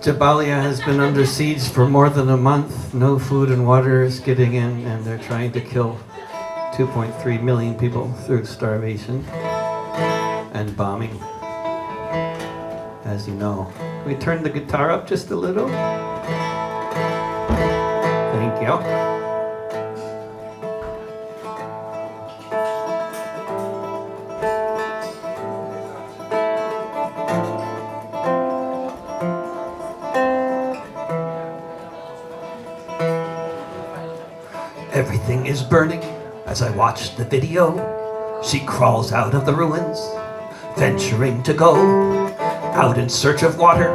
Jabalia has been under siege for more than a month. No food and water is getting in, and they're trying to kill 2.3 million people through starvation and bombing, as you know. Can we turn the guitar up just a little? Thank you. Everything is burning as I watch the video. She crawls out of the ruins, venturing to go out in search of water,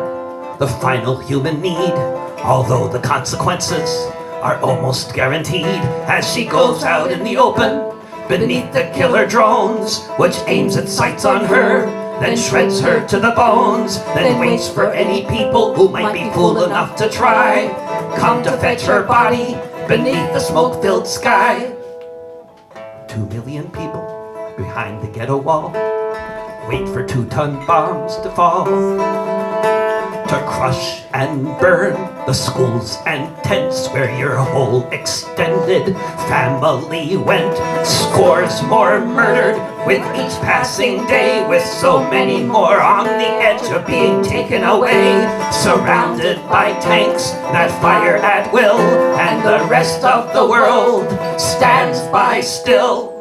the final human need, although the consequences are almost guaranteed. As she goes out in the open, beneath the killer drones, which aims its sights on her, then shreds her to the bones, then waits for any people who might be fool enough to try come to fetch her body beneath the smoke-filled sky. 2 million people behind the ghetto wall wait for 2-ton bombs to fall, to crush and burn the schools and tents where your whole extended family went. Scores more murdered with each passing day, with so many more on the edge of being taken away, surrounded by tanks that fire at will, and the rest of the world stands by still.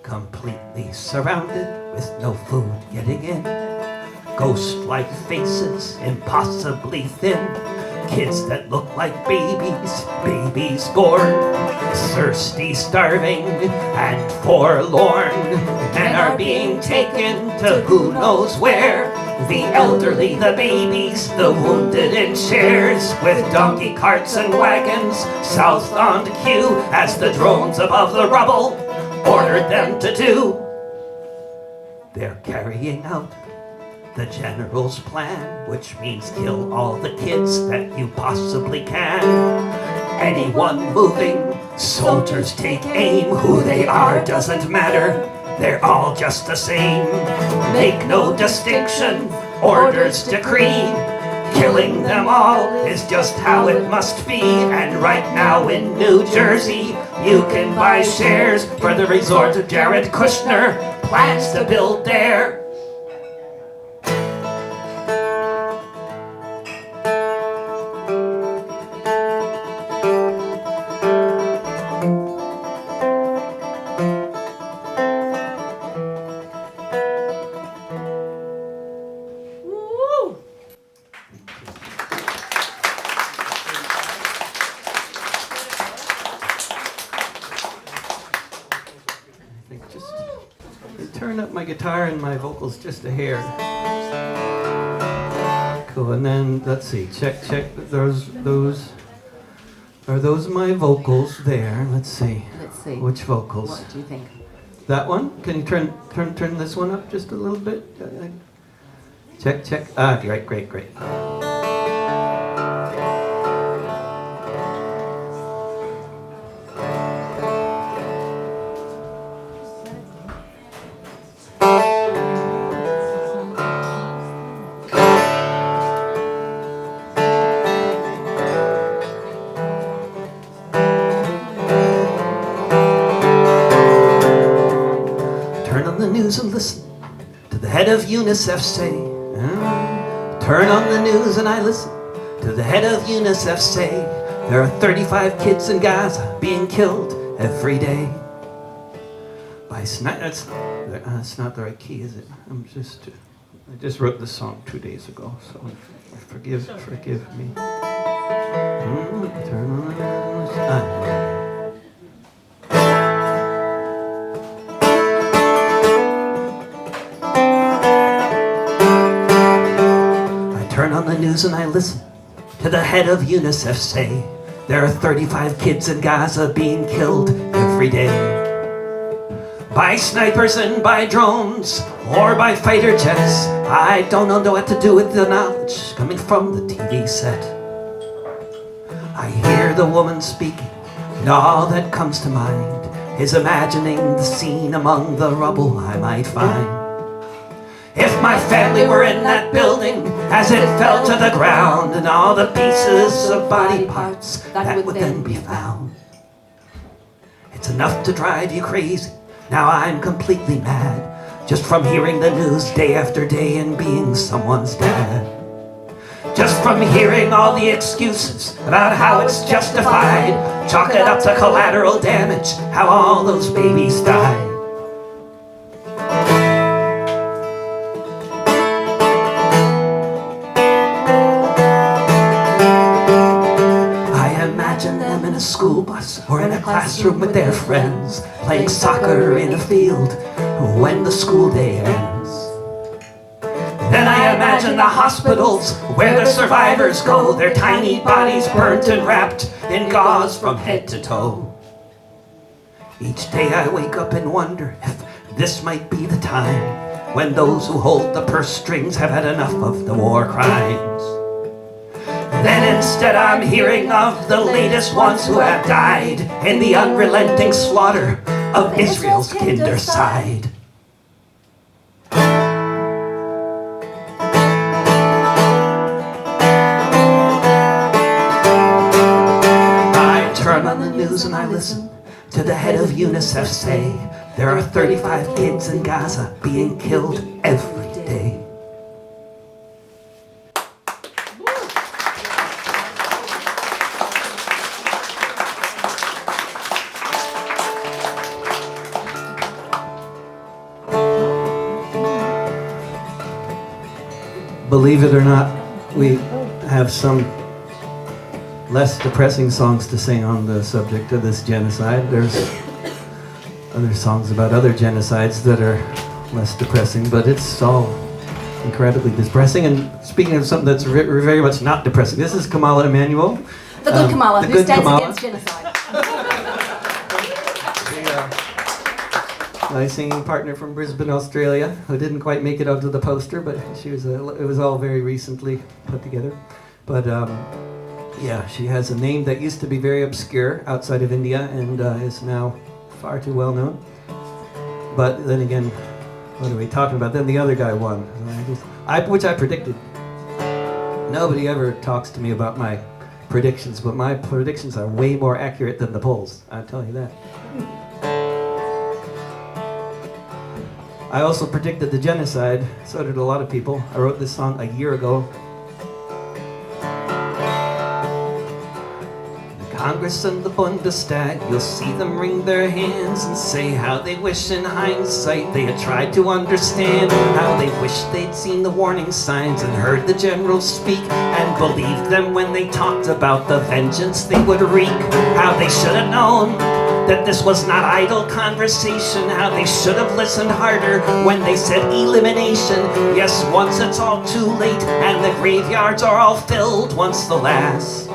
Completely surrounded with no food getting in, ghost-like faces, impossibly thin, kids that look like babies born, thirsty, starving, and forlorn, and are being taken to who knows where. The elderly, the babies, the wounded in chairs, with donkey carts and wagons south on cue, as the drones above the rubble ordered them to do. They're carrying out the general's plan, which means kill all the kids that you possibly can. Anyone moving, soldiers take aim. Who they are doesn't matter, they're all just the same. Make no distinction, orders decree. Killing them all is just how it must be. And right now in New Jersey, you can buy shares for the resort of Jared Kushner plans to build there. Turn up my guitar and my vocals just a hair. Cool, and then let's see, check, those are those my vocals there? Let's see. Which vocals? What do you think? That one? Can you turn this one up just a little bit? Check. Ah, great. And listen to the head of UNICEF say, turn on the news and I listen to the head of UNICEF say, there are 35 kids in Gaza being killed every day by that's not the right key, is it? I just wrote this song 2 days ago, so forgive me. Turn on the news. Turn on the news and I listen to the head of UNICEF say, there are 35 kids in Gaza being killed every day by snipers and by drones or by fighter jets. I don't know what to do with the knowledge coming from the TV set. I hear the woman speaking, and all that comes to mind is imagining the scene among the rubble I might find. If my family were in that building as it fell to the ground, and all the pieces of body parts that would then be found. It's enough to drive you crazy. Now I'm completely mad, just from hearing the news day after day and being someone's dad. Just from hearing all the excuses about how it's justified, chalk it up to collateral damage, how all those babies died. In a school bus or in a classroom with their friends, playing soccer in a field when the school day ends. Then I imagine the hospitals where the survivors go, their tiny bodies burnt and wrapped in gauze from head to toe. Each day I wake up and wonder if this might be the time when those who hold the purse strings have had enough of the war crimes. Then instead I'm hearing of the latest ones who have died in the unrelenting slaughter of Israel's kindercide. I turn on the news and I listen to the head of UNICEF say there are 35 kids in Gaza being killed every day. Believe it or not, we have some less depressing songs to sing on the subject of this genocide. There's other songs about other genocides that are less depressing, but it's all incredibly depressing. And speaking of something that's very much not depressing, this is Kamala Emanuel. The good Kamala, who stands against genocide. My singing partner from Brisbane, Australia, who didn't quite make it onto the poster, but she was. It was all very recently put together. But yeah, she has a name that used to be very obscure outside of India and is now far too well known. But then again, what are we talking about? Then the other guy won, which I predicted. Nobody ever talks to me about my predictions, but my predictions are way more accurate than the polls. I'll tell you that. I also predicted the genocide, so did a lot of people. I wrote this song a year ago. The Congress and the Bundestag, you'll see them wring their hands and say how they wish in hindsight they had tried to understand, how they wish they'd seen the warning signs and heard the generals speak and believed them when they talked about the vengeance they would wreak, how they should have known that this was not idle conversation, how they should have listened harder when they said elimination. Yes, once it's all too late and the graveyards are all filled, once the last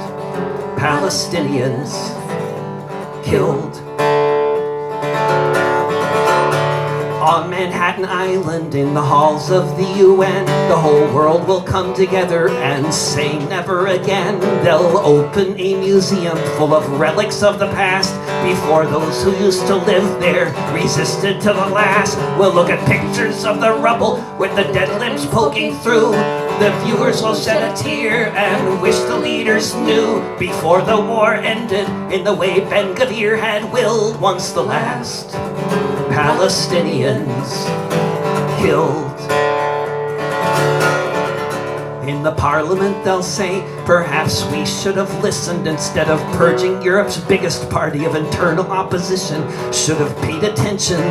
Palestinians killed. On Manhattan Island, in the halls of the UN, the whole world will come together and say never again. They'll open a museum full of relics of the past before those who used to live there resisted to the last. We'll look at pictures of the rubble with the dead limbs poking through. The viewers will shed a tear and wish the leaders knew before the war ended in the way Ben Gvir had willed, once the last Palestinians killed. In the parliament they'll say, perhaps we should have listened instead of purging Europe's biggest party of internal opposition. Should have paid attention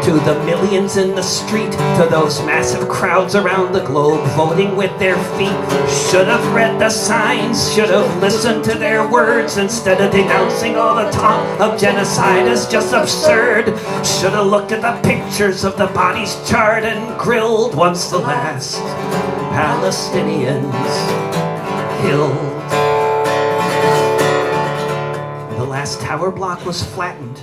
to the millions in the street, to those massive crowds around the globe voting with their feet. Should have read the signs, should have listened to their words instead of denouncing all the talk of genocide as just absurd. Should have looked at the pictures of the bodies charred and grilled, once the last Palestinians killed. The last tower block was flattened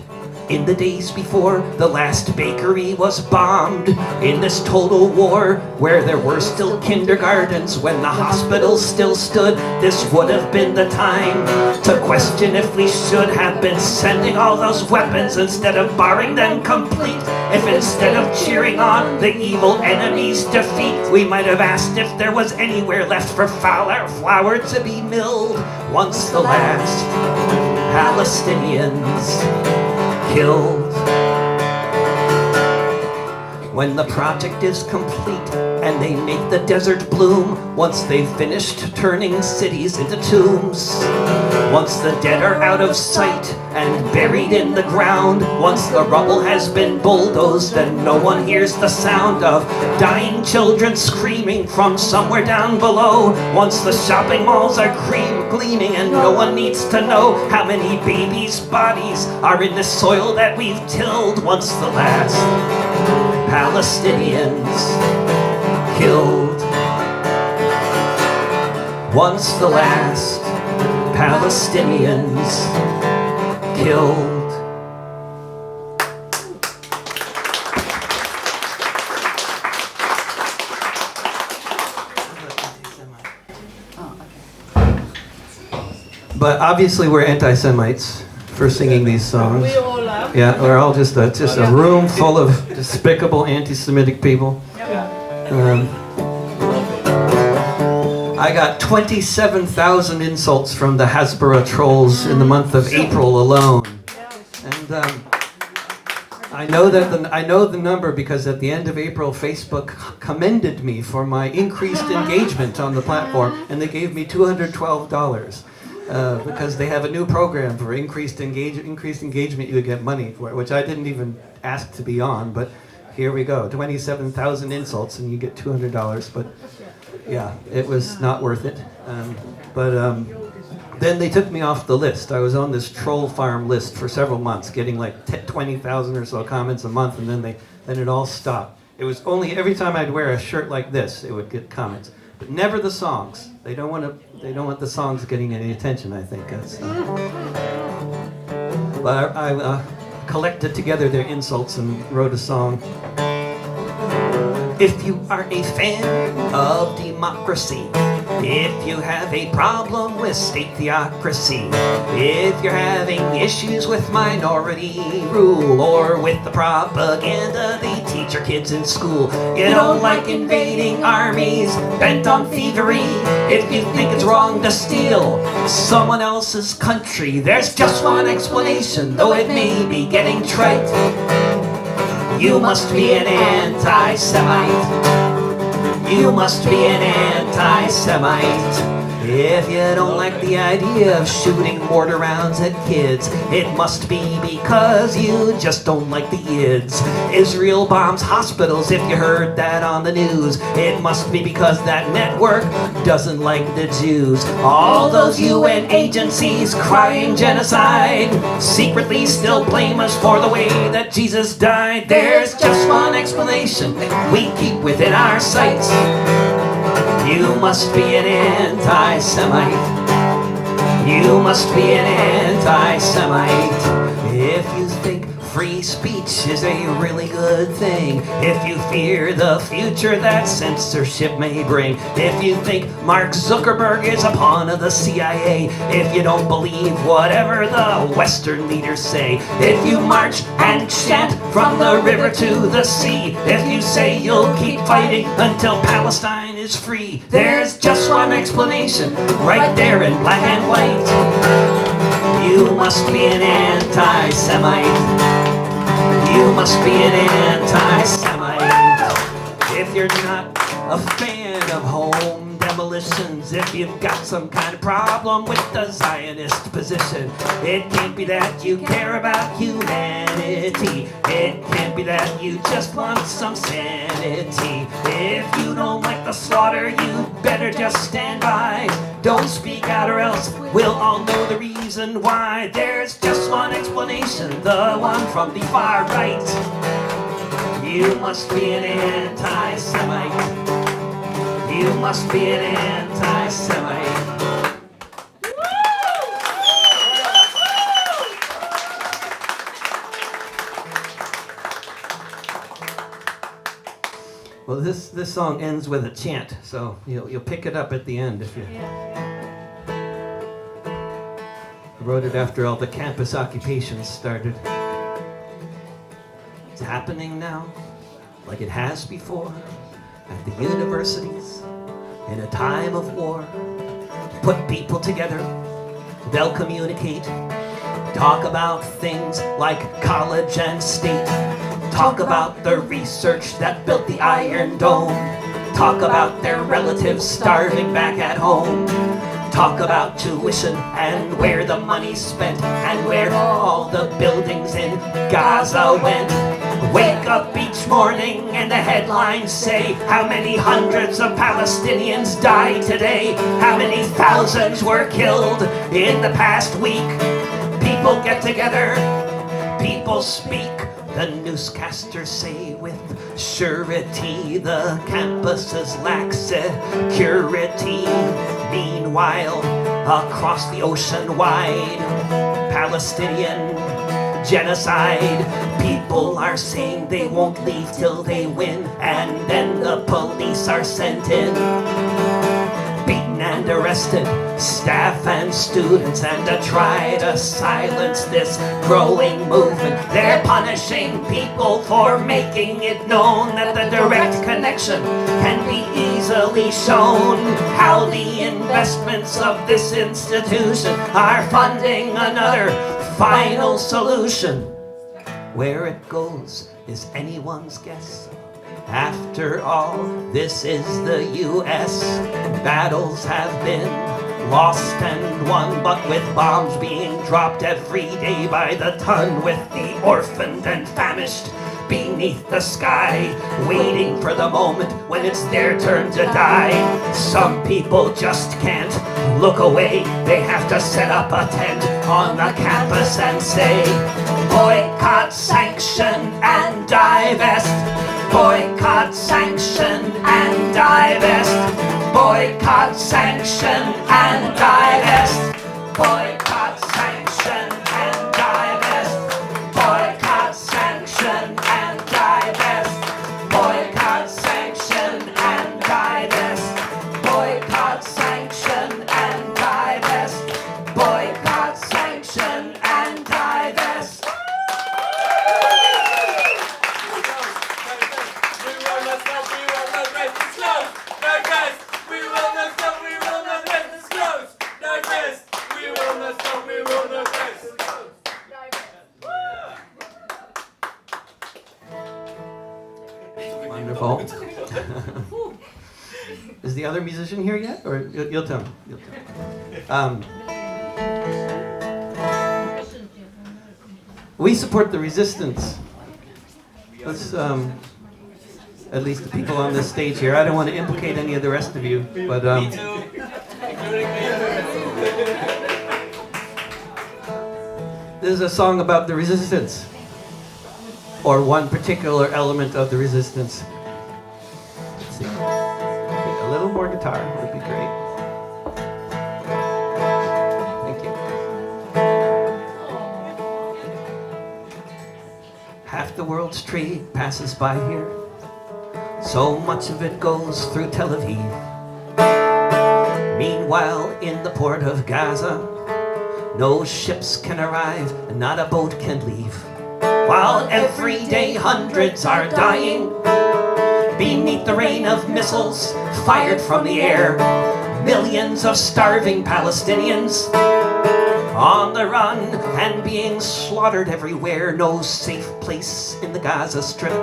in the days before the last bakery was bombed. In this total war, where there were still kindergartens, when the hospitals still stood, this would have been the time to question if we should have been sending all those weapons instead of barring them complete. If instead of cheering on the evil enemy's defeat, we might have asked if there was anywhere left for flour to be milled. Once the last Palestinians killed. When the project is complete and they make the desert bloom, once they've finished turning cities into tombs, once the dead are out of sight and buried in the ground, once the rubble has been bulldozed and no one hears the sound of dying children screaming from somewhere down below, once the shopping malls are gleaming and no one needs to know how many babies' bodies are in the soil that we've tilled, once the last Palestinians killed. Once the last Palestinians killed. But obviously we're anti-Semites for singing these songs. We all are. Yeah, we're all just a room full of despicable anti-Semitic people. I got 27,000 insults from the Hasbara trolls in the month of April alone. And I know the number because at the end of April, Facebook commended me for my increased engagement on the platform, and they gave me $212. Because they have a new program for increased engagement, you get money for it, which I didn't even ask to be on, but here we go. 27,000 insults and you get $200, but yeah, it was not worth it. Then they took me off the list. I was on this troll farm list for several months, getting like 20,000 or so comments a month, and then it all stopped. It was only every time I'd wear a shirt like this, it would get comments. But never the songs. They don't want the songs getting any attention, I think. But I collected together their insults and wrote a song. If you are a fan of democracy, if you have a problem with state theocracy, if you're having issues with minority rule or with the propaganda they teach your kids in school, you don't like invading armies bent on thievery, if you think it's wrong to steal someone else's country, there's just one explanation, though it may be getting trite. You must be an anti-Semite. You must be an anti-Semite. If you don't like the idea of shooting mortar rounds at kids, it must be because you just don't like the IDs. Israel bombs hospitals, if you heard that on the news. It must be because that network doesn't like the Jews. All those UN agencies crying genocide secretly still blame us for the way that Jesus died. There's just one explanation we keep within our sights. You must be an anti-Semite. You must be an anti-Semite. If you think free speech is a really good thing, if you fear the future that censorship may bring, if you think Mark Zuckerberg is a pawn of the CIA, if you don't believe whatever the Western leaders say, if you march and chant from the river to the sea, if you say you'll keep fighting until Palestine is free, there's just one explanation, right there in black and white. You must be an anti-Semite. You must be an anti-Semite. If you're not a fan of home demolitions, if you've got some kind of problem with the Zionist position, it can't be that you care about humanity. It can't be that you just want some sanity. If you don't like the slaughter, you better just stand by. Don't speak out or else we'll all know the reason why. There's just one explanation, the one from the far right. You must be an anti-Semite. You must be an anti-Semite. this song ends with a chant, so you'll pick it up at the end if you. I wrote it after all the campus occupations started. It's happening now, like it has before, at the universities, in a time of war. Put people together, they'll communicate, talk about things like college and state, talk about the research that built the Iron Dome, talk about their relatives starving back at home, talk about tuition and where the money's spent and where all the buildings in Gaza went. Wake up each morning and the headlines say how many hundreds of Palestinians died today, how many thousands were killed in the past week. People get together, people speak, the newscasters say with surety the campuses lack security. Meanwhile, across the ocean wide, Palestinian genocide. People are saying they won't leave till they win, and then the police are sent in, beaten and arrested, staff and students, and to try to silence this growing movement, they're punishing people for making it known that the direct connection can be easily shown. How the investments of this institution are funding another final solution. Where it goes is anyone's guess. After all, this is the US. Battles have been lost and won, but with bombs being dropped every day by the ton, with the orphaned and famished beneath the sky, waiting for the moment when it's their turn to die. Some people just can't look away. They have to set up a tent on the campus and say, boycott, sanction, and divest. Boycott, sanction, and divest. Boycott, sanction, and divest. Boycott, sanction, and divest. Boycott, sanction, and divest. Boycott, sanction, and divest. Boycott, sanction, and divest. Boycott, sanction, and divest. Wonderful. Is the other musician here yet? Or you'll tell me. We support the resistance. Let's, at least the people on this stage here. I don't want to implicate any of the rest of you, but Me too. this is a song about the resistance, or one particular element of the resistance. Let's see. A little more guitar would be great. Thank you. Half the world's trade passes by here. So much of it goes through Tel Aviv. Meanwhile, in the port of Gaza, no ships can arrive and not a boat can leave. While every day hundreds are dying beneath the rain of missiles fired from the air. Millions of starving Palestinians on the run and being slaughtered everywhere. No safe place in the Gaza Strip.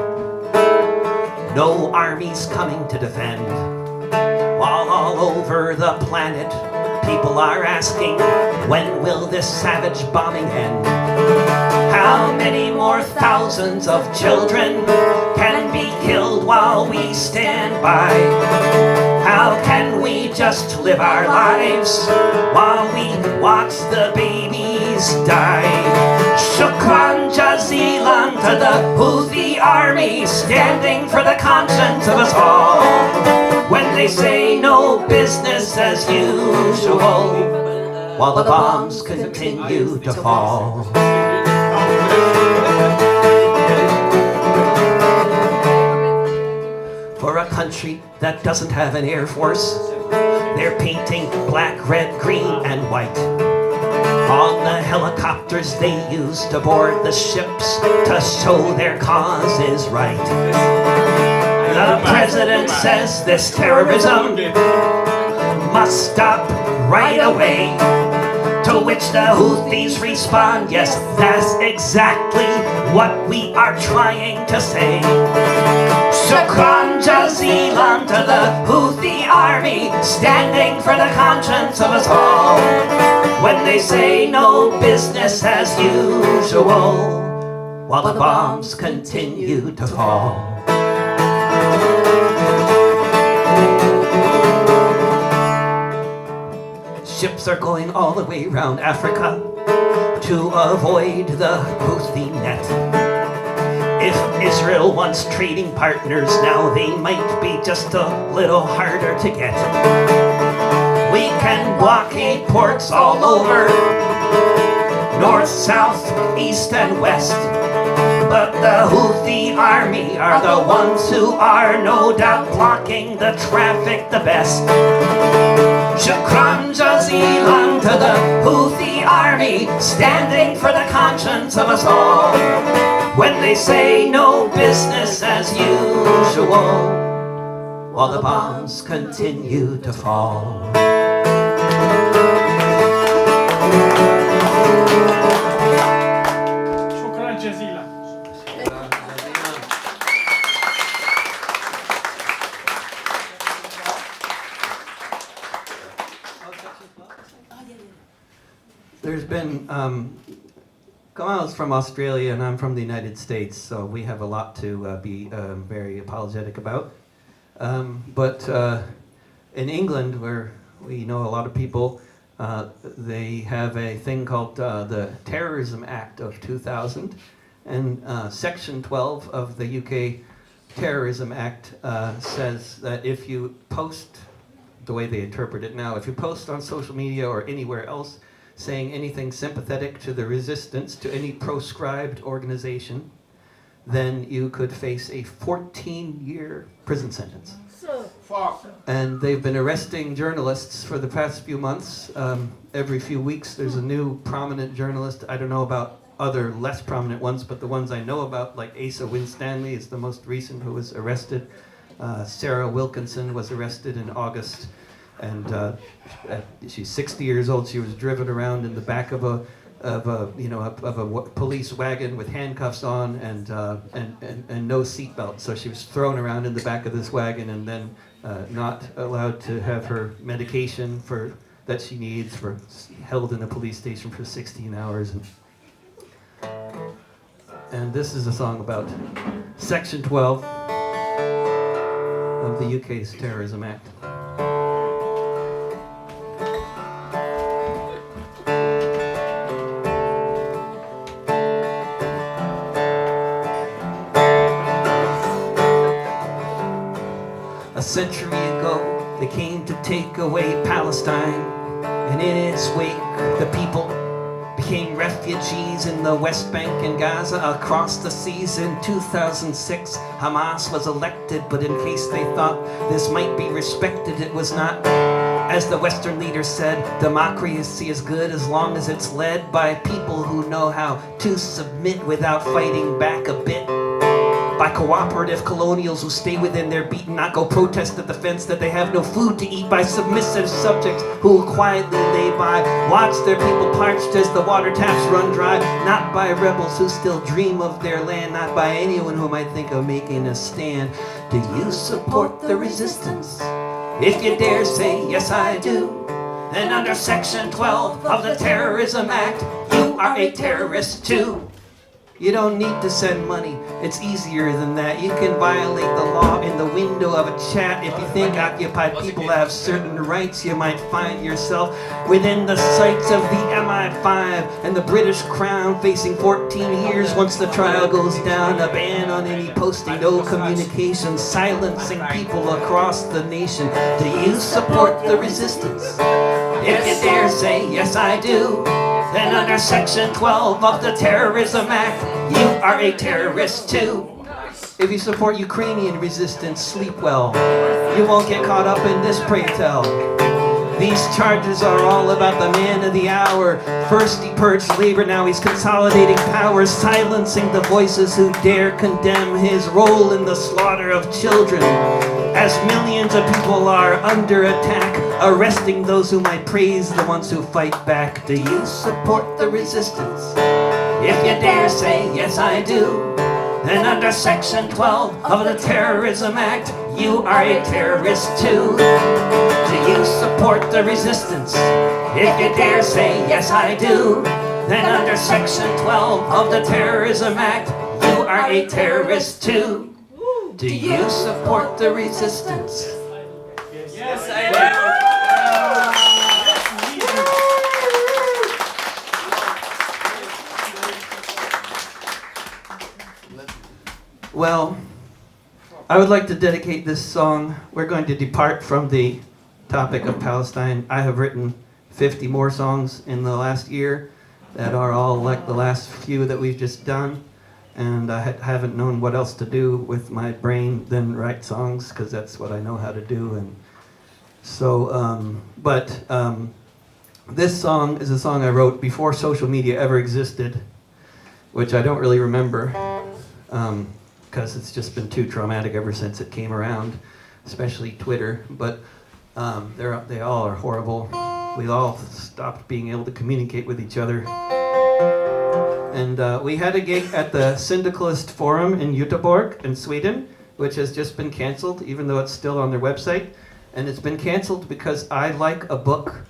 No armies coming to defend. While all over the planet, people are asking, when will this savage bombing end? How many more thousands of children can be killed while we stand by? How can we just live our lives while we watch the babies die? Shukran jazilan to the Houthi army, standing for the conscience of us all. When they say no business as usual, while the bombs continue to fall. for a country that doesn't have an air force. They're painting black, red, green, and white on the helicopters they use to board the ships to show their cause is right. The president says this terrorism must stop right away. To which the Houthis respond, yes, that's exactly what we are trying to say. Shukran jazilan to the Houthi army, standing for the conscience of us all. When they say no business as usual, while the bombs continue to fall. Ships are going all the way around Africa to avoid the Houthi net. If Israel wants trading partners now, they might be just a little harder to get. We can blockade ports all over, north, south, east, and west. But the Houthi army are the ones who are no doubt blocking the traffic the best. Shukran jazilan to the Houthi army, standing for the conscience of us all. When they say no business as usual, while the bombs continue to fall. Shukran jazilan. There's been, Kamal's from Australia and I'm from the United States, so we have a lot to be very apologetic about. But in England, where we know a lot of people, they have a thing called the Terrorism Act of 2000, and Section 12 of the UK Terrorism Act says that if you post, the way they interpret it now, if you post on social media or anywhere else saying anything sympathetic to the resistance to any proscribed organization, then you could face a 14-year prison sentence. And they've been arresting journalists for the past few months. Every few weeks there's a new prominent journalist. I don't know about other less prominent ones, but the ones I know about, like Asa Winstanley is the most recent who was arrested. Sarah Wilkinson was arrested in August, and she's 60 years old. She was driven around in the back of a police wagon with handcuffs on and no seatbelt. So she was thrown around in the back of this wagon and then not allowed to have her medication that she needs, held in a police station for 16 hours. And this is a song about Section 12 of the UK's Terrorism Act. A century ago, they came to take away Palestine, and in its wake, the people became refugees in the West Bank and Gaza across the seas. In 2006, Hamas was elected, but in case they thought this might be respected, it was not. As the Western leaders said, democracy is good as long as it's led by people who know how to submit without fighting back a bit. By cooperative colonials who stay within their beat and not go protest at the fence that they have no food to eat. By submissive subjects who quietly lay by, watch their people parched as the water taps run dry. Not by rebels who still dream of their land, not by anyone who might think of making a stand. Do you support the resistance? If you dare say, yes I do, then under Section 12 of the Terrorism Act, you are a terrorist too. You don't need to send money, it's easier than that. You can violate the law in the window of a chat. If you think occupied people have certain rights, you might find yourself within the sights of the MI5 and the British Crown, facing 14 years once the trial goes down. A ban on any posting, no communication, silencing people across the nation. Do you support the resistance? If you dare say, yes I do, then under Section 12 of the Terrorism Act, you are a terrorist too. If you support Ukrainian resistance, sleep well. You won't get caught up in this, pray tell. These charges are all about the man of the hour. First he purged labor, now he's consolidating power, silencing the voices who dare condemn his role in the slaughter of children. As millions of people are under attack, arresting those who might praise the ones who fight back. Do you support the resistance? If you dare say, yes I do, then under Section 12 of the Terrorism Act, you are a terrorist too. Do you support the resistance? If you dare say, yes I do, then under Section 12 of the Terrorism Act, you are a terrorist too. Do you support the resistance? Yes, I do. Well, I would like to dedicate this song. We're going to depart from the topic of Palestine. I have written 50 more songs in the last year that are all like the last few that we've just done. And I haven't known what else to do with my brain than write songs, because that's what I know how to do. And so, this song is a song I wrote before social media ever existed, which I don't really remember, because it's just been too traumatic ever since it came around, especially Twitter. But they all are horrible. We all stopped being able to communicate with each other. And we had a gig at the Syndicalist Forum in Göteborg in Sweden, which has just been canceled, even though it's still on their website. And it's been canceled because I like a book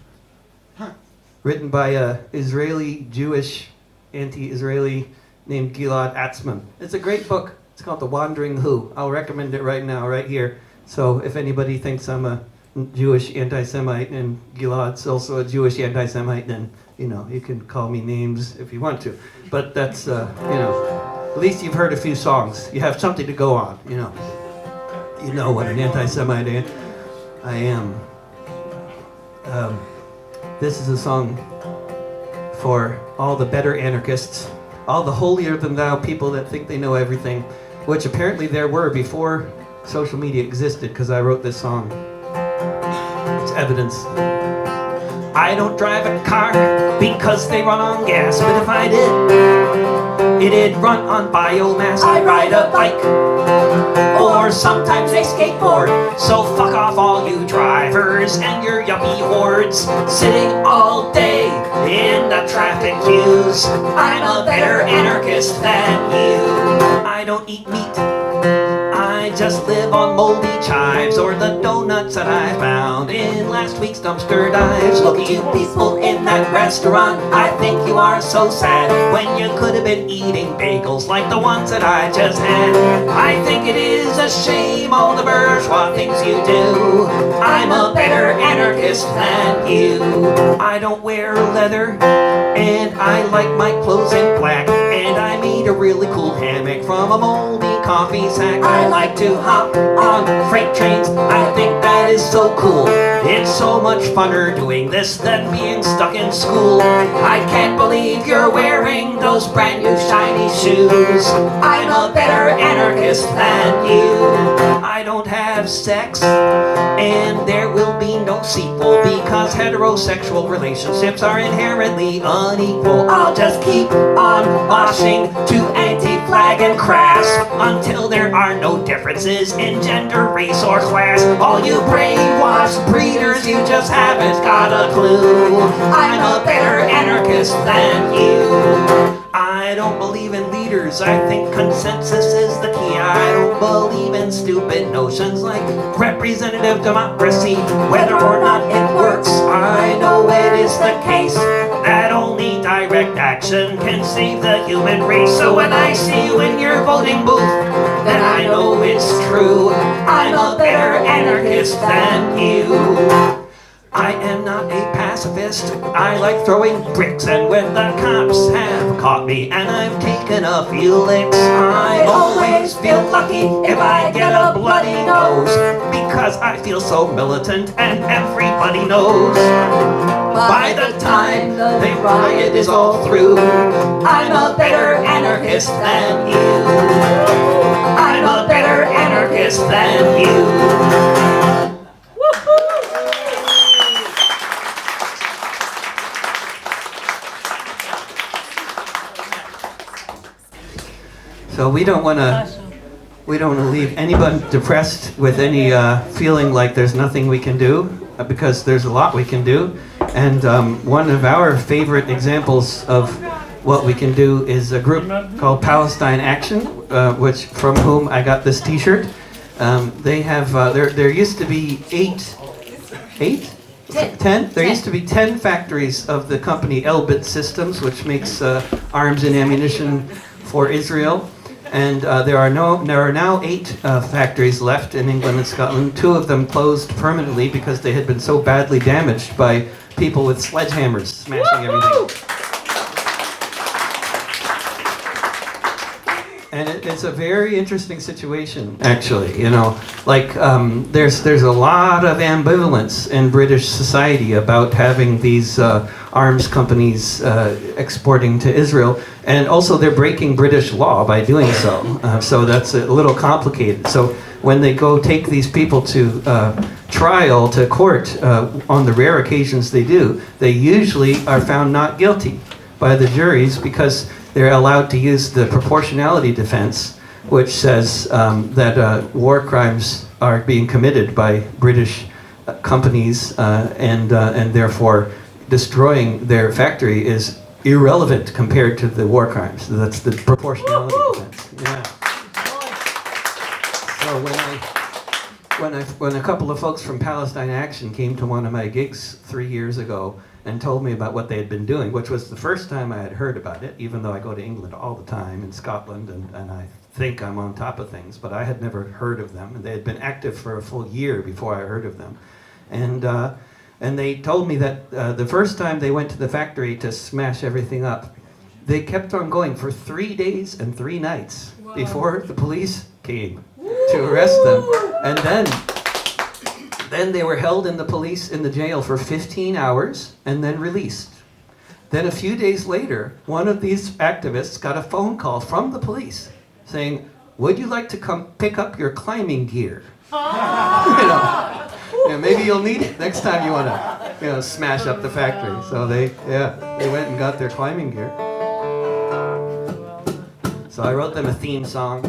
written by a Israeli Jewish anti-Israeli named Gilad Atzmon. It's a great book. It's called The Wandering Who. I'll recommend it right now, right here. So if anybody thinks I'm a Jewish anti-Semite and Gilad's also a Jewish anti-Semite, then you can call me names if you want to. But that's, at least you've heard a few songs. You have something to go on, You know what an anti-Semite I am. This is a song for all the better anarchists, all the holier-than-thou people that think they know everything, which apparently there were before social media existed, because I wrote this song. It's evidence. I don't drive a car because they run on gas, but if I did, it'd run on biomass. I ride a bike, or sometimes a skateboard. So fuck off all you drivers and your yuppie hordes, sitting all day in the traffic queues. I'm a better anarchist than you. I don't eat meat, I just live on moldy chives or the donuts that I found in last week's dumpster dives. Look at you people in that restaurant, I think you are so sad when you could have been eating bagels like the ones that I just had. I think it is a shame all the bourgeois things you do. I'm a better anarchist than you. I don't wear leather and I like my clothes in black, and I made a really cool hammock from a moldy coffee sack. I like to hop on freight trains, I think that is so cool. It's so much funner doing this than being stuck in school. I can't believe you're wearing those brand new shiny shoes. I'm a better anarchist than you. I don't have sex, and there will be no sequel, because heterosexual relationships are inherently unequal. I'll just keep on washing to anti-flag and crass until there are no differences in gender, race, or class. All you brainwashed breeders, you just haven't got a clue. I'm a better anarchist than you. I don't believe in leaders, I think consensus is the key. I don't believe in stupid notions like representative democracy. Whether or not it works, I know it is the case that only direct action can save the human race. So when I see you in your voting booth, then I know it's true. I'm a better anarchist than you. I am not a pacifist, I like throwing bricks, and when the cops have caught me and I've taken a few licks, I always feel lucky if I get a bloody nose, because I feel so militant and everybody knows. By the time the riot is all through, I'm a better anarchist than you. I'm a better anarchist than you. So we don't want to leave anybody depressed with any feeling like there's nothing we can do, because there's a lot we can do. And one of our favorite examples of what we can do is a group called Palestine Action, which from whom I got this T-shirt. They have there used to be 10? There used to be 10 factories of the company Elbit Systems, which makes arms and ammunition for Israel. And there are now 8 factories left in England and Scotland. 2 of them closed permanently because they had been so badly damaged by people with sledgehammers smashing everything. And it's a very interesting situation, actually. You know, like there's a lot of ambivalence in British society about having these arms companies exporting to Israel, and also they're breaking British law by doing so. So that's a little complicated. So when they go take these people to trial, to court, on the rare occasions they do, they usually are found not guilty by the juries because they're allowed to use the proportionality defense, which says that war crimes are being committed by British companies, and therefore destroying their factory is irrelevant compared to the war crimes. So that's the proportionality defense. Yeah. So when a couple of folks from Palestine Action came to one of my gigs 3 years ago and told me about what they had been doing, which was the first time I had heard about it, even though I go to England all the time, in Scotland, and I think I'm on top of things, but I had never heard of them. And they had been active for a full year before I heard of them. And they told me that the first time they went to the factory to smash everything up, they kept on going for 3 days and 3 nights before the police came to arrest them. And then they were held in the jail for 15 hours and then released. Then a few days later, one of these activists got a phone call from the police saying, "Would you like to come pick up your climbing gear?" Maybe you'll need it next time you want to smash up the factory. So they went and got their climbing gear. So I wrote them a theme song.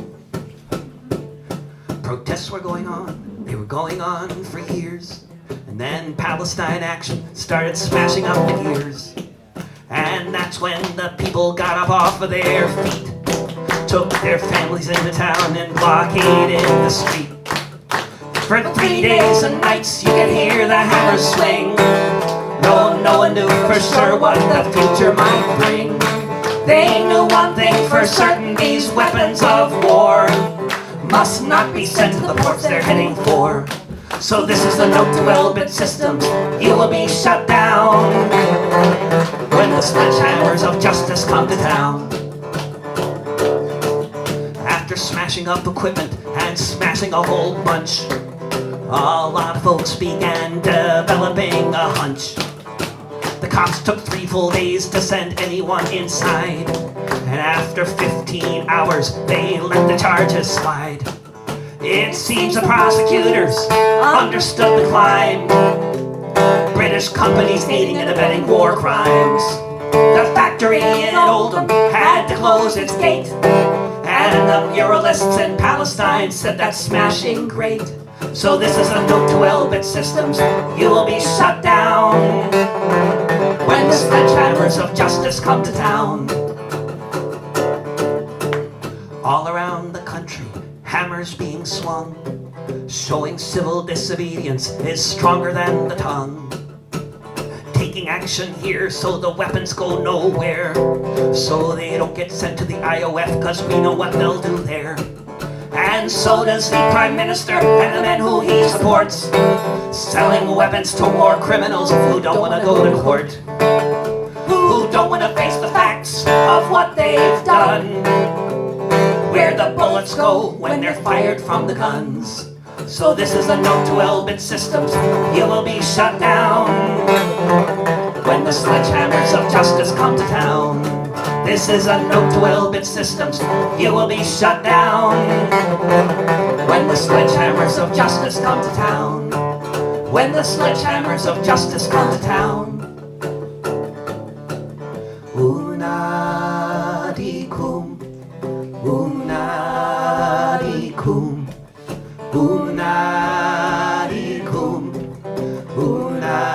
Protests were going on. They were going on for years. And then Palestine Action started smashing up the gears. And that's when the people got up off of their feet, took their families into town and blockaded the street. For 3 days and nights you could hear the hammers swing. No one knew for sure what the future might bring. They knew one thing for certain: these weapons of war must not be sent to the ports they're heading for. So this is the note to Elbit Systems: you will be shut down when the sledgehammers of justice come to town. After smashing up equipment and smashing a whole bunch, a lot of folks began developing a hunch. The cops took 3 full days to send anyone inside, and after 15 hours they let the charges slide. It seems the prosecutors understood the climb. British companies aiding and abetting war crimes. The factory in Oldham had to close its gate, and the muralists in Palestine said that's smashing great. So this is a note to Elbit Systems: you will be shut down when the sledgehammers of justice come to town. All around the country, hammers being swung, showing civil disobedience is stronger than the tongue. Taking action here so the weapons go nowhere, so they don't get sent to the IOF, cause we know what they'll do there. And so does the Prime Minister and the men who he supports, selling weapons to war criminals who don't want to go to court, who don't want to face the facts of what they've done, where the bullets go when they're fired from the guns. So this is a note to Elbit Systems: you will be shut down when the sledgehammers of justice come to town. This is a note to Obed Systems. You will be shut down when the sledgehammers of justice come to town. When the sledgehammers of justice come to town. Unadikum, unadikum, unadikum, unadikum.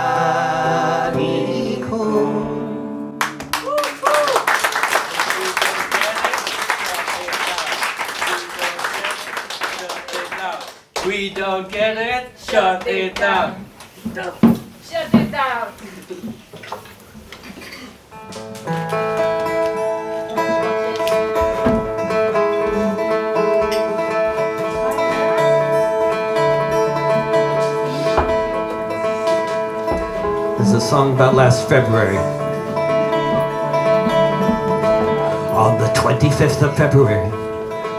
We don't get it, shut it down. Shut it down. This is a song about last February. On the 25th of February,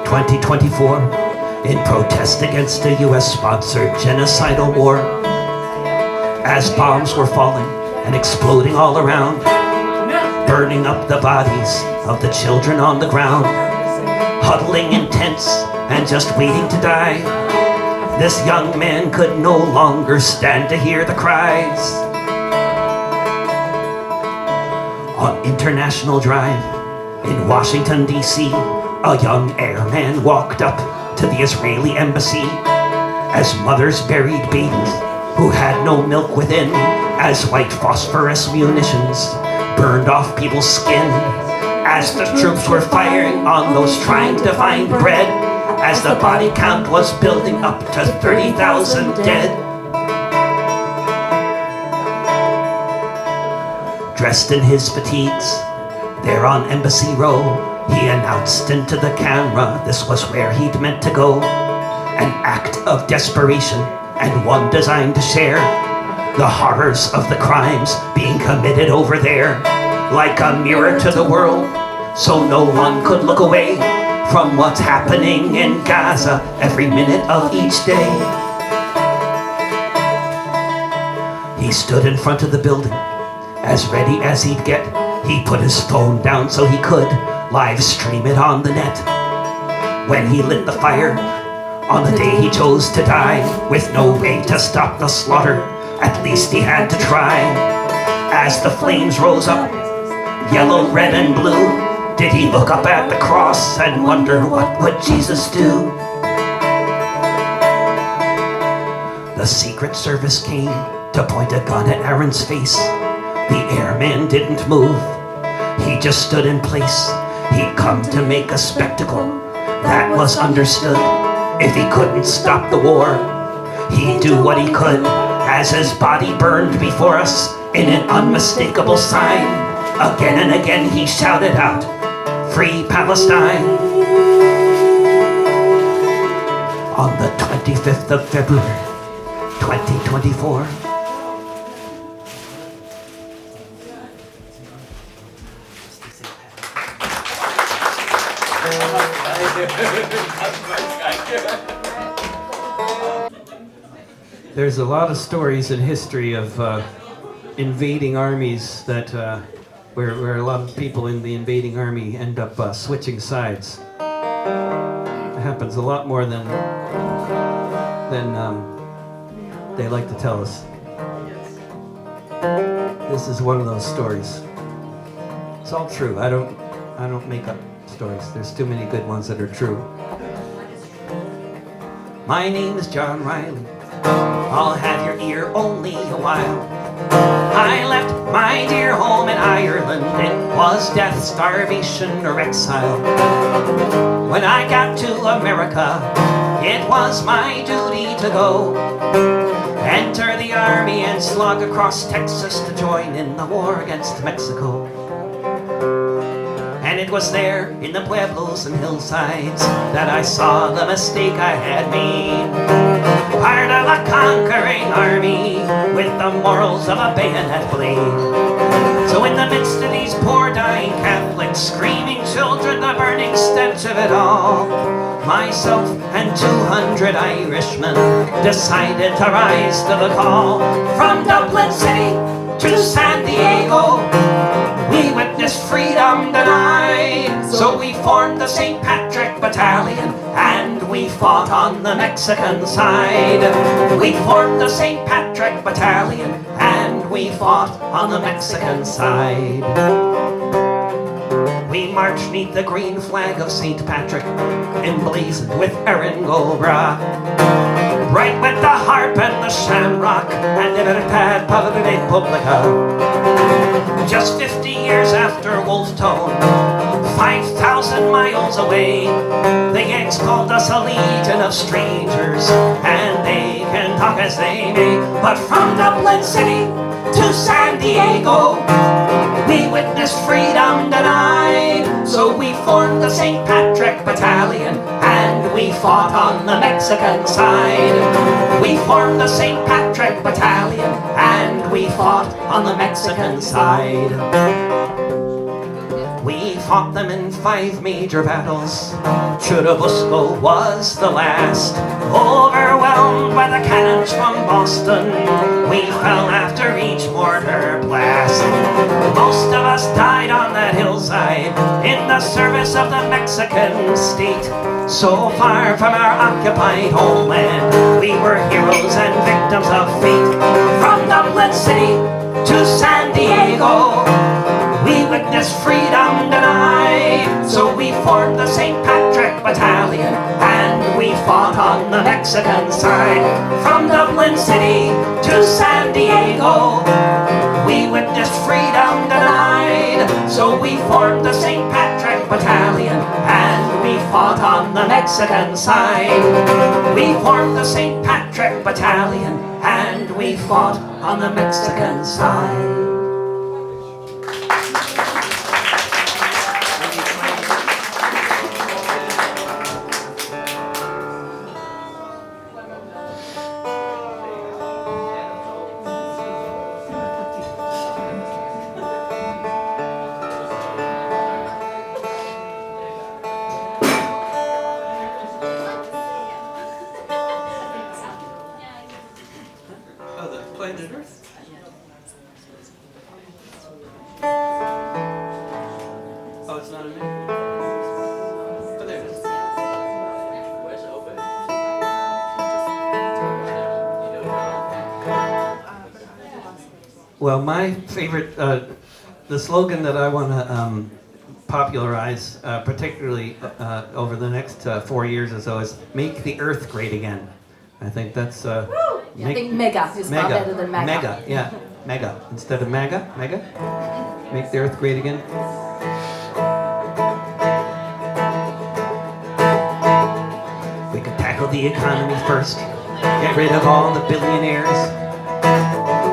2024, in protest against a US-sponsored genocidal war, as bombs were falling and exploding all around, burning up the bodies of the children on the ground, huddling in tents and just waiting to die, this young man could no longer stand to hear the cries. On International Drive in Washington, D.C., a young airman walked up to the Israeli embassy as mothers buried babies who had no milk within, as white phosphorus munitions burned off people's skin, as the troops were firing on those trying to find bread, as the body count was building up to 30,000 dead. Dressed in his fatigues, there on Embassy Row, he announced into the camera this was where he'd meant to go. An act of desperation, and one designed to share the horrors of the crimes being committed over there, like a mirror to the world, so no one could look away from what's happening in Gaza every minute of each day. He stood in front of the building, as ready as he'd get. He put his phone down so he could live stream it on the net. When he lit the fire, on the day he chose to die, with no way to stop the slaughter, at least he had to try. As the flames rose up, yellow, red, and blue, did he look up at the cross and wonder what would Jesus do? The Secret Service came to point a gun at Aaron's face. The airman didn't move, he just stood in place. He'd come to make a spectacle, that was understood. If he couldn't stop the war, he'd do what he could, as his body burned before us in an unmistakable sign. Again and again he shouted out, "Free Palestine!" On the 25th of February, 2024. There's a lot of stories in history of invading armies that where a lot of people in the invading army end up switching sides. It happens a lot more than they like to tell us. This is one of those stories. It's all true. I don't make up stories. There's too many good ones that are true. My name is John Riley. I'll have your ear only a while. I left my dear home in Ireland. It was death, starvation, or exile. When I got to America, it was my duty to go. Enter the army and slog across Texas to join in the war against Mexico. And it was there, in the pueblos and hillsides, that I saw the mistake I had made. Part of a conquering army, with the morals of a bayonet blade. So in the midst of these poor dying Catholics, screaming children, the burning stench of it all, myself and 200 Irishmen decided to rise to the call. From Dublin City to San Diego. We witnessed freedom denied, so we formed the St. Patrick Battalion, and we fought on the Mexican side. We formed the St. Patrick Battalion, and we fought on the Mexican side. We marched neath the green flag of St. Patrick, emblazoned with Erin go bragh. Bright with the harp and the shamrock, and Libertad Publica. Just 50 years after Wolf Tone, 5,000 miles away, the Yanks called us a legion of strangers, and they can talk as they may. But from Dublin City to San Diego, we witnessed freedom denied, so we formed the St. Patrick Battalion, and we fought on the Mexican side. We formed the St. Patrick Battalion, and we fought on the Mexican side. We fought them in 5 major battles. Churubusco was the last. Overwhelmed by the cannons from Boston, we fell after each mortar blast. Most of us died on that hillside in the service of the Mexican state. So far from our occupied homeland, we were heroes and victims of fate. From Dublin City to San Diego, we witnessed freedom denied, so we formed the St. Patrick Battalion, and we fought on the Mexican side. From Dublin City to San Diego, we witnessed freedom denied, so we formed the St. Patrick Battalion, and we fought on the Mexican side. We formed the St. Patrick Battalion, and we fought on the Mexican side. Oh, it's not a me? Oh, there it is. Where's Obed? Well, my favorite, the slogan that I want to popularize, particularly over the next 4 years or so, is "Make the Earth Great Again." I think that's. I think mega is far better than maga. Mega, yeah, mega instead of mega. Make the Earth great again. We could tackle the economy first, get rid of all the billionaires,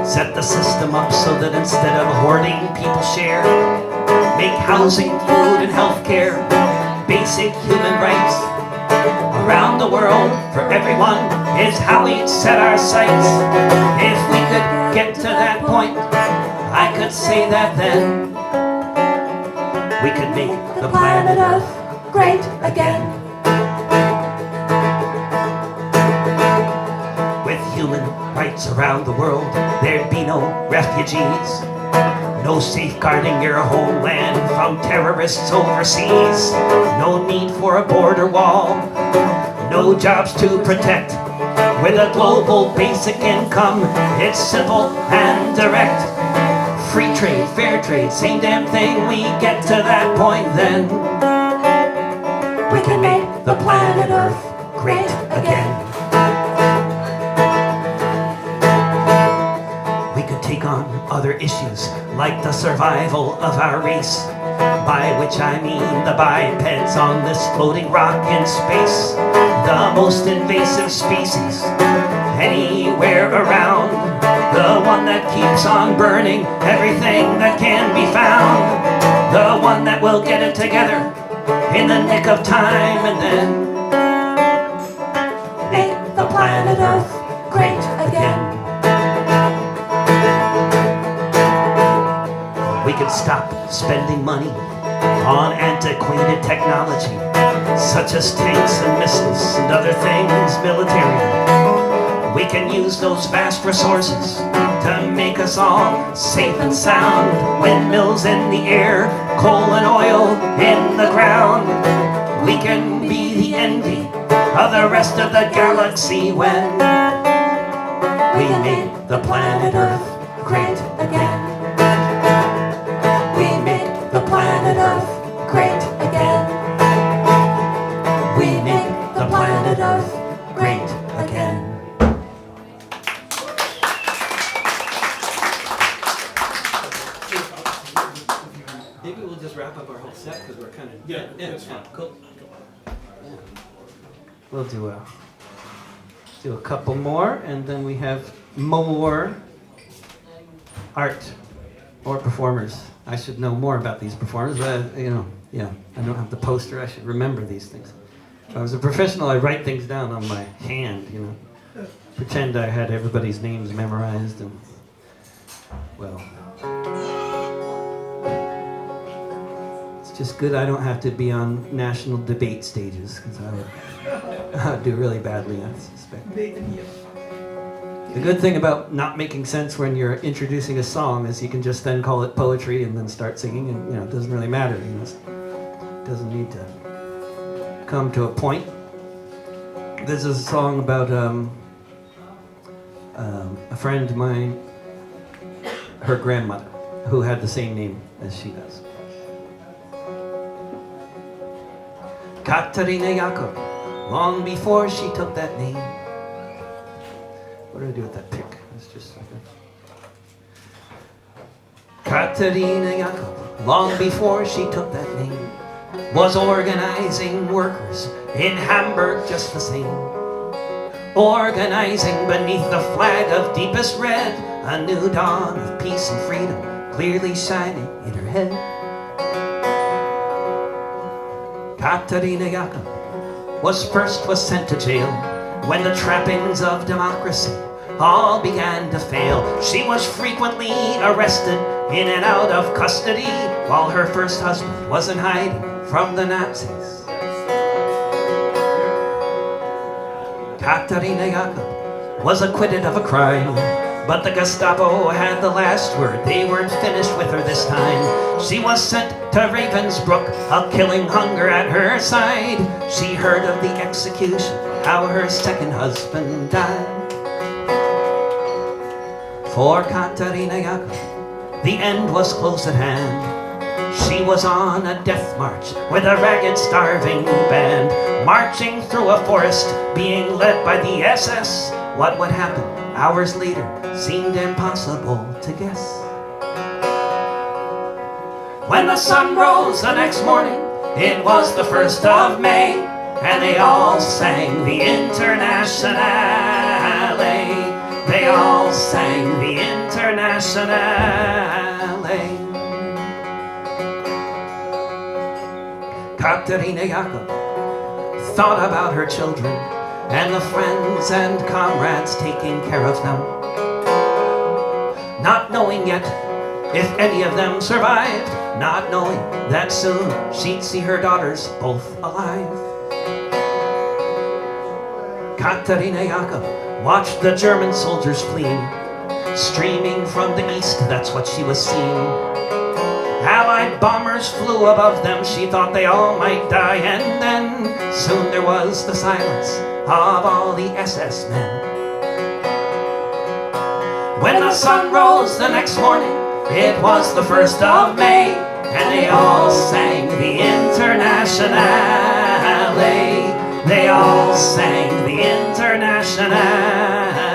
set the system up so that instead of hoarding, people share, make housing, food, and healthcare basic human rights. Around the world, for everyone, is how we'd set our sights. If we could get to that point, I could say that then we could make the planet Earth great again. With human rights around the world, there'd be no refugees, no safeguarding your homeland from terrorists overseas, no need for a border wall, no jobs to protect. With a global basic income, it's simple and direct. Free trade, fair trade, same damn thing. We get to that point then we can make the planet Earth great again. We could take on other issues like the survival of our race, by which I mean the bipeds on this floating rock in space, the most invasive species anywhere around, the one that keeps on burning everything that can be found, the one that will get it together in the nick of time and then make the planet Earth great again. We could stop spending money on antiquated technology, such as tanks and missiles and other things military. We We can use those vast resources to make us all safe and sound. Windmills in the air, coal and oil in the ground. We can be the envy of the rest of the galaxy when we make the planet Earth great again. We make the planet Earth great again. We make the planet Earth great again. Maybe we'll just wrap up our whole set because we're kind of that's fine. Cool. We'll do a couple more, and then we have more art or performers. I should know more about these performers, but I don't have the poster. I should remember these things. If I was a professional, I'd write things down on my hand, pretend I had everybody's names memorized, and well, it's just good I don't have to be on national debate stages, because I would do really badly, I suspect. The good thing about not making sense when you're introducing a song is you can just then call it poetry and then start singing, and it doesn't really matter. It doesn't need to come to a point. This is a song about a friend of mine, her grandmother, who had the same name as she does. Katarina Jakob, long before she took that name. What do I do with that pick? It's just like that. Katarina Jakob, long before she took that name, was organizing workers in Hamburg just the same. Organizing beneath the flag of deepest red, a new dawn of peace and freedom clearly shining in her head. Katarina Jakob was sent to jail when the trappings of democracy all began to fail. She was frequently arrested in and out of custody while her first husband was in hiding from the Nazis. Katarina Jakob was acquitted of a crime, but the Gestapo had the last word. They weren't finished with her this time. She was sent to Ravensbrück, a killing hunger at her side. She heard of the execution, how her second husband died. For Katarina Jakob, the end was close at hand. She was on a death march with a ragged, starving band, marching through a forest, being led by the SS. What would happen hours later seemed impossible to guess. When the sun rose the next morning, it was the 1st of May, and they all sang the Internationale. They all sang the Internationale. Katarina Jakob thought about her children and the friends and comrades taking care of them, not knowing yet if any of them survived, not knowing that soon she'd see her daughters both alive. Katarina Jakob watched the German soldiers fleeing, streaming from the east, that's what she was seeing. Allied bombers flew above them, she thought they all might die, and then soon there was the silence of all the SS men. When the sun rose the next morning, it was the 1st of May, and they all sang the Internationale. They all sang the Internationale.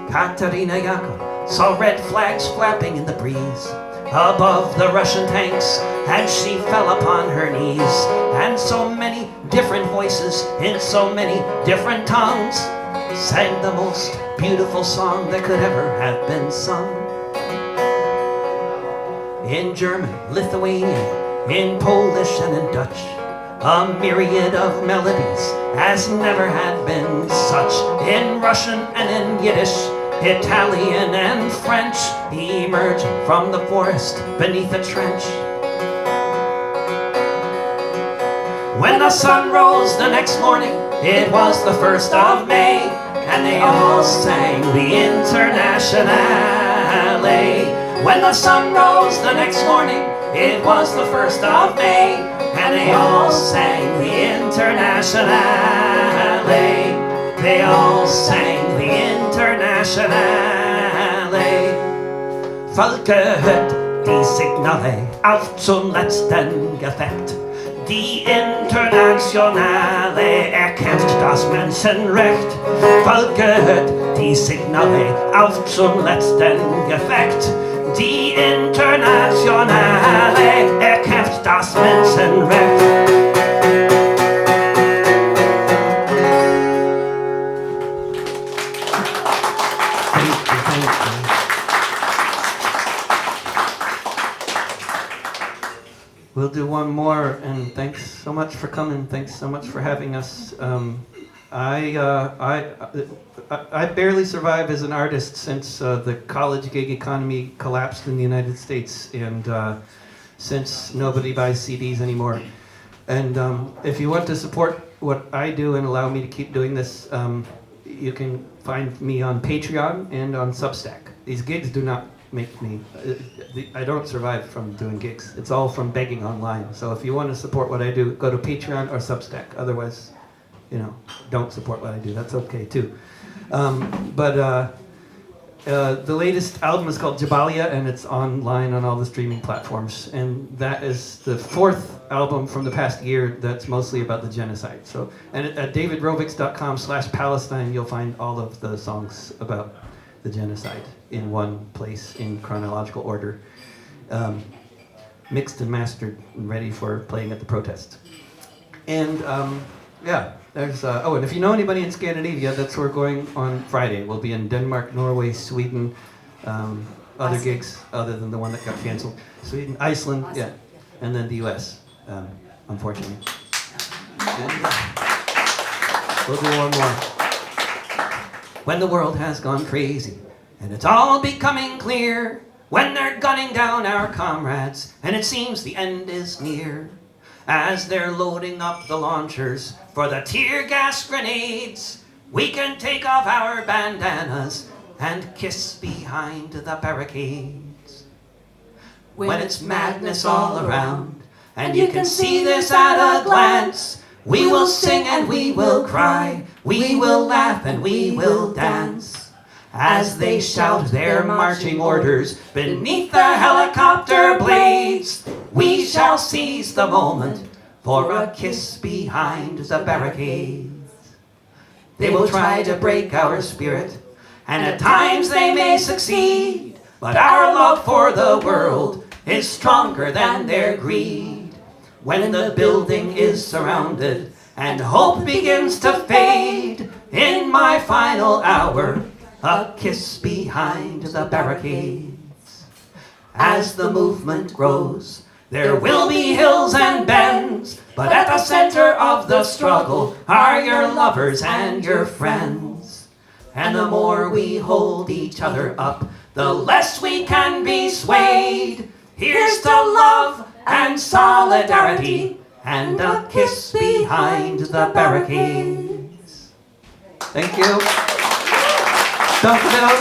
Katarina Jakob saw red flags flapping in the breeze above the Russian tanks, and she fell upon her knees. And so many different voices in so many different tongues sang the most beautiful song that could ever have been sung. In German, Lithuanian, in Polish and in Dutch, a myriad of melodies as never had been such. In Russian and in Yiddish, Italian and French, emerging from the forest beneath a trench. When the sun rose the next morning, it was the 1st of May, and they all sang the Internationale. When the sun rose the next morning, it was the 1st of May, and they all sang the Internationale. They all sang the Internationale. Folget die Signale auf zum letzten Gefecht. Die Internationale erkämpft das Menschenrecht. Folget die Signale auf zum letzten Gefecht. Die Internationale erkämpft das Menschenrecht. We'll do one more, and thanks so much for coming. Thanks so much for having us. I barely survived as an artist since the college gig economy collapsed in the United States, and since nobody buys CDs anymore. And if you want to support what I do and allow me to keep doing this, you can find me on Patreon and on Substack. These gigs do not make me, I don't survive from doing gigs. It's all from begging online. So if you want to support what I do, go to Patreon or Substack. Otherwise, don't support what I do. That's okay too. The latest album is called Jabalia, and it's online on all the streaming platforms. And that is the 4th album from the past year that's mostly about the genocide. So, and at davidrovics.com/Palestine, you'll find all of the songs about the genocide in one place in chronological order, mixed and mastered and ready for playing at the protest. And there's and if you know anybody in Scandinavia, that's where we're going on Friday. We'll be in Denmark, Norway, Sweden, other gigs other than the one that got canceled. Sweden, Iceland, yeah, and then the US, unfortunately. And, we'll do one more. When the world has gone crazy, and it's all becoming clear, when they're gunning down our comrades, and it seems the end is near, as they're loading up the launchers for the tear gas grenades, we can take off our bandanas and kiss behind the barricades. When it's madness all around, and you can see this at a glance, we will sing and we will cry, we will laugh and we will dance, as they shout their marching orders beneath the helicopter blades. We shall seize the moment for a kiss behind the barricades. They will try to break our spirit, and at times they may succeed, but our love for the world is stronger than their greed. When the building is surrounded and hope begins to fade, in my final hour, a kiss behind the barricades. As the movement grows, there will be hills and bends, but at the center of the struggle are your lovers and your friends. And the more we hold each other up, the less we can be swayed. Here's to love and solidarity, and a kiss behind the barricades. Thank you. Dank u wel.